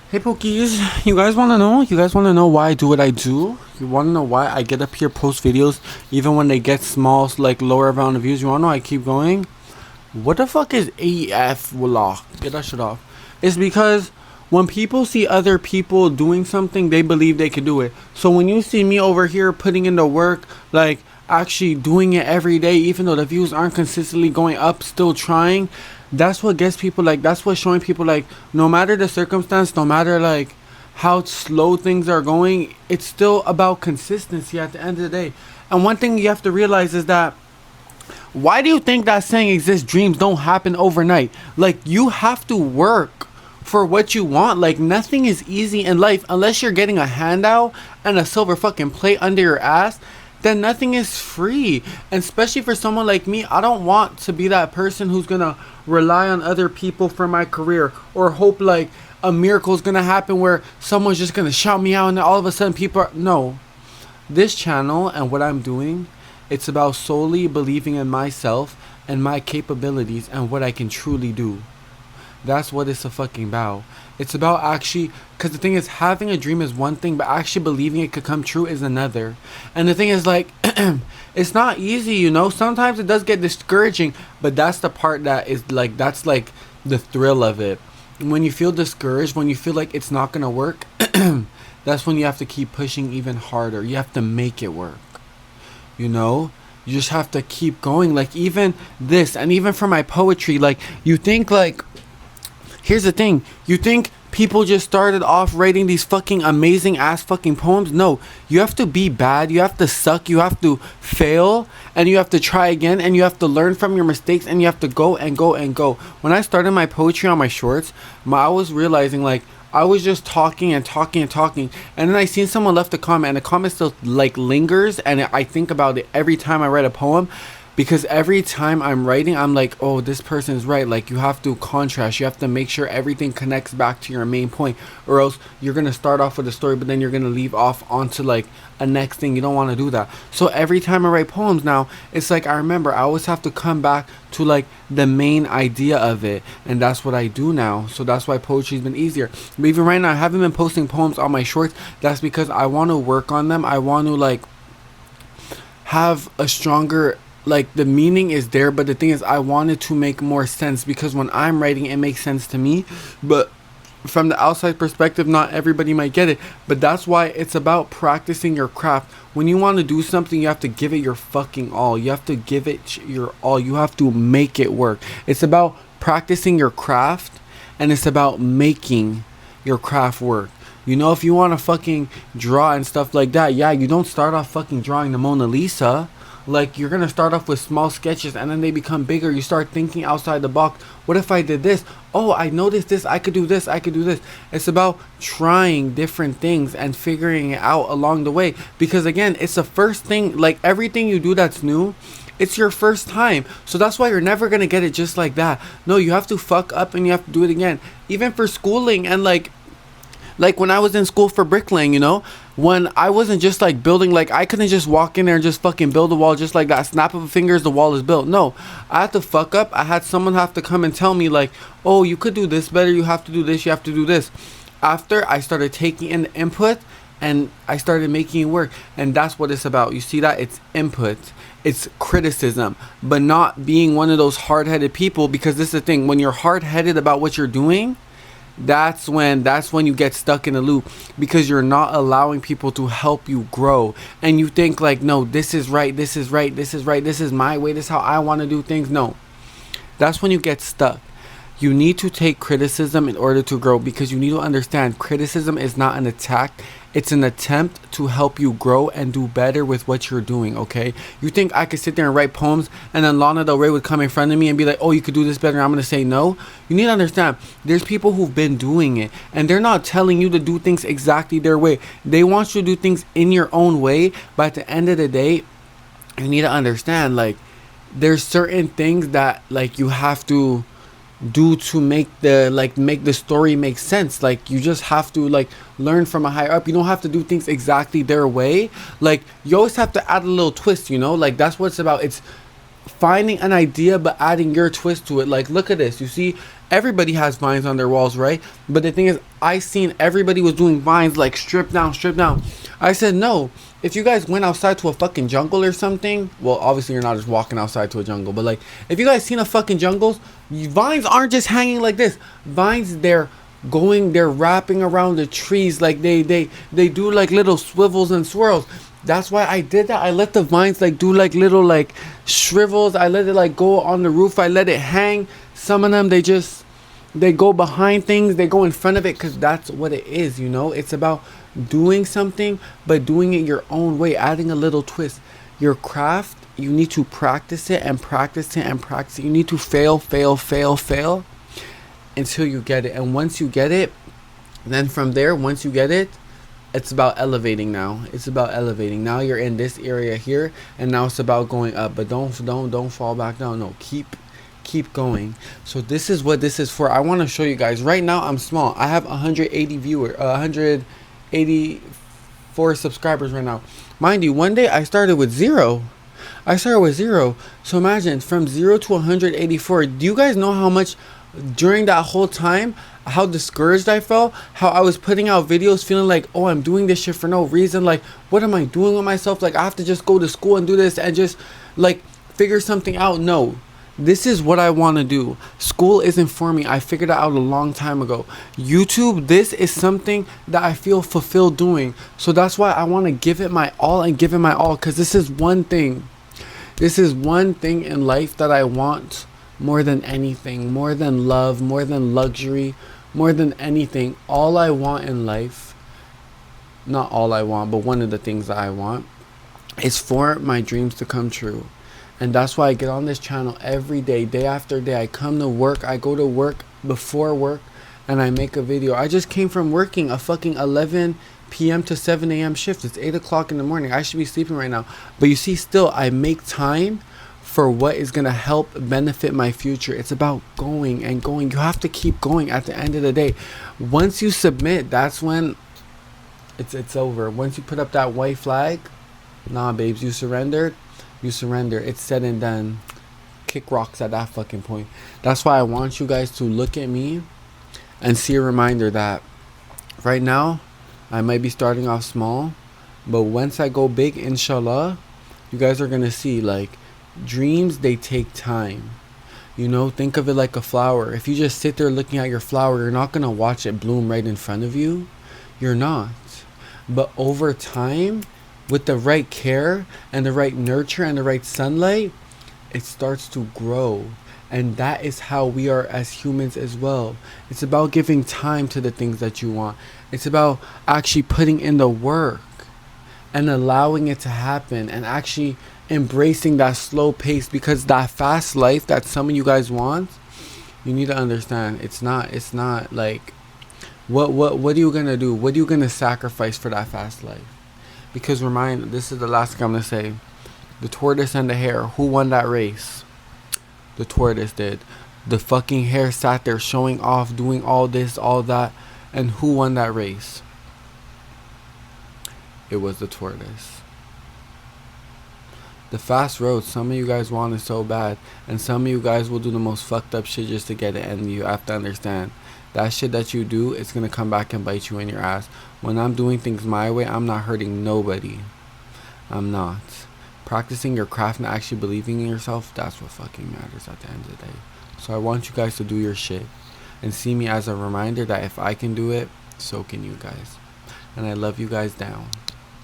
Hey Pokies, you guys want to know? You guys want to know why I do what I do? You want to know why I get up here, post videos, even when they get small, like lower amount of views? You want to know I keep going? What the fuck is AF Wallah? Get that shit off. It's because when people see other people doing something, they believe they can do it. So when you see me over here putting in the work, like actually doing it every day, even though the views aren't consistently going up, still trying, that's what gets people like, that's what's showing people like, no matter the circumstance, no matter like how slow things are going, it's still about consistency at the end of the day. And one thing you have to realize is that, why do you think that saying exists? Dreams don't happen overnight. Like, you have to work for what you want. Like, nothing is easy in life unless you're getting a handout and a silver fucking plate under your ass. Then nothing is free. And especially for someone like me, I don't want to be that person who's gonna rely on other people for my career, or hope like a miracle is gonna happen where someone's just gonna shout me out and all of a sudden people are, no. This channel and what I'm doing, it's about solely believing in myself and my capabilities and what I can truly do. That's what it's a fucking about. It's about actually, because the thing is, having a dream is one thing, but actually believing it could come true is another. And the thing is, like, it's not easy, you know? Sometimes it does get discouraging, but that's the part that is like, that's like the thrill of it. When you feel discouraged, when you feel like it's not gonna work, that's when you have to keep pushing even harder. You have to make it work. You know, you just have to keep going. Like, even this, and even for my poetry, like, you think like, here's the thing, you think people just started off writing these fucking amazing ass fucking poems? No, you have to be bad, you have to suck, you have to fail, and you have to try again, and you have to learn from your mistakes, and you have to go and go and go. When I started my poetry on my shorts, I was realizing like, I was just talking and talking and talking, and then I seen someone left a comment, and the comment still like lingers, and I think about it every time I write a poem, because every time I'm writing, I'm like, oh, this person's right. Like, you have to contrast, you have to make sure everything connects back to your main point, or else you're gonna start off with a story, but then you're gonna leave off onto like a next thing. You don't want to do that. So every time I write poems now, it's like, I remember I always have to come back to like the main idea of it, and that's what I do now. So that's why poetry's been easier. But even right now, I haven't been posting poems on my shorts. That's because I want to work on them. I want to like have a stronger, like, the meaning is there, but the thing is, I want it to make more sense, because when I'm writing, it makes sense to me, but from the outside perspective, not everybody might get it. But that's why it's about practicing your craft. When you want to do something, you have to give it your fucking all. You have to give it your all. You have to make it work. It's about practicing your craft, and it's about making your craft work. You know, if you want to fucking draw and stuff like that, yeah, you don't start off fucking drawing the Mona Lisa. Like, you're gonna start off with small sketches, and then they become bigger. You start thinking outside the box. What if I did this? Oh, I noticed this. I could do this. I could do this. It's about trying different things and figuring it out along the way. Because again, it's the first thing. Like, everything you do that's new, it's your first time. So that's why you're never gonna get it just like that. No, you have to fuck up and you have to do it again. Even for schooling, and like when I was in school for bricklaying, you know, when I wasn't just like building, like I couldn't just walk in there and just fucking build a wall just like that. Snap of a fingers, the wall is built. No, I had to fuck up. I had someone have to come and tell me like, oh, you could do this better. You have to do this. You have to do this. After I started taking in the input, and I started making it work. And that's what it's about. You see that? It's input. It's criticism, but not being one of those hard-headed people, because this is the thing. When you're hard-headed about what you're doing, that's when you get stuck in a loop, because you're not allowing people to help you grow, and you think like, no, this is right, this is right, this is right, this is my way, this is how I want to do things. No, that's when you get stuck. You need to take criticism in order to grow, because you need to understand criticism is not an attack. It's an attempt to help you grow and do better with what you're doing, okay? You think I could sit there and write poems, and then Lana Del Rey would come in front of me and be like, oh, you could do this better, and I'm going to say no? You need to understand, there's people who've been doing it, and they're not telling you to do things exactly their way. They want you to do things in your own way, but at the end of the day, you need to understand, like, there's certain things that, like, you have to do to make the story make sense. Like, you just have to like learn from a higher up. You don't have to do things exactly their way. Like, you always have to add a little twist, you know? Like, that's what it's about. It's finding an idea but adding your twist to it. Like, look at this. You see, everybody has vines on their walls, right? But the thing is, I seen everybody was doing vines like strip down, strip down. I said, no, if you guys went outside to a fucking jungle or something, well, obviously you're not just walking outside to a jungle, but like, if you guys seen a fucking jungle, vines aren't just hanging like this. Vines, they're wrapping around the trees, like they do like little swivels and swirls. That's why I did that. I let the vines like do like little like shrivels. I let it like go on the roof. I let it hang. Some of them, they go behind things. They go in front of it, because that's what it is, you know. It's about doing something, but doing it your own way, adding a little twist. Your craft, you need to practice it and practice it and practice it. You need to fail until you get it. And once you get it, then from there, once you get it, it's about elevating now. It's about elevating. Now you're in this area here, and now it's about going up. But don't fall back down. No, keep going. So this is what this is for. I want to show you guys. Right now I'm small. I have 184 subscribers right now. Mind you, one day I started with zero. So imagine from 0 to 184. Do you guys know how much during that whole time, how discouraged I felt, how I was putting out videos feeling like, oh, I'm doing this shit for no reason, like, what am I doing with myself, like, I have to just go to school and do this and just like figure something out? No, this is what I want to do. School isn't for me. I figured it out a long time ago. YouTube, this is something that I feel fulfilled doing. So that's why I want to give it my all and give it my all, because this is one thing in life that I want more than anything, more than love, more than luxury, more than anything. All I want in life, not all I want, but one of the things that I want is for my dreams to come true. And that's why I get on this channel every day, day after day. I come to work, I go to work before work, and I make a video. I just came from working a fucking 11 p.m. to 7 a.m. shift. It's 8 o'clock in the morning. I should be sleeping right now. But you see, still, I make time for what is going to help benefit my future. It's about going and going. You have to keep going at the end of the day. Once you submit, that's when it's over. Once you put up that white flag, nah, babes, you surrendered. You surrender. It's said and done. Kick rocks at that fucking point. That's why I want you guys to look at me and see a reminder that right now I might be starting off small, but once I go big, inshallah, you guys are gonna see, like, dreams, they take time. You know, think of it like a flower. If you just sit there looking at your flower, you're not gonna watch it bloom right in front of you. You're not. But over time, with the right care and the right nurture and the right sunlight, it starts to grow. And that is how we are as humans as well. It's about giving time to the things that you want. It's about actually putting in the work and allowing it to happen, and actually embracing that slow pace, because that fast life that some of you guys want, you need to understand, it's not like, what are you gonna do? What are you gonna sacrifice for that fast life? Because this is the last thing I'm gonna say. The tortoise and the hare, who won that race? The tortoise did. The fucking hare sat there showing off, doing all this, all that, and who won that race? It was the tortoise. The fast road, some of you guys want it so bad, and some of you guys will do the most fucked up shit just to get it, and you have to understand that shit that you do, it's gonna come back and bite you in your ass. When I'm doing things my way, I'm not hurting nobody. I'm not. Practicing your craft and actually believing in yourself, that's what fucking matters at the end of the day. So I want you guys to do your shit and see me as a reminder that if I can do it, so can you guys. And I love you guys down.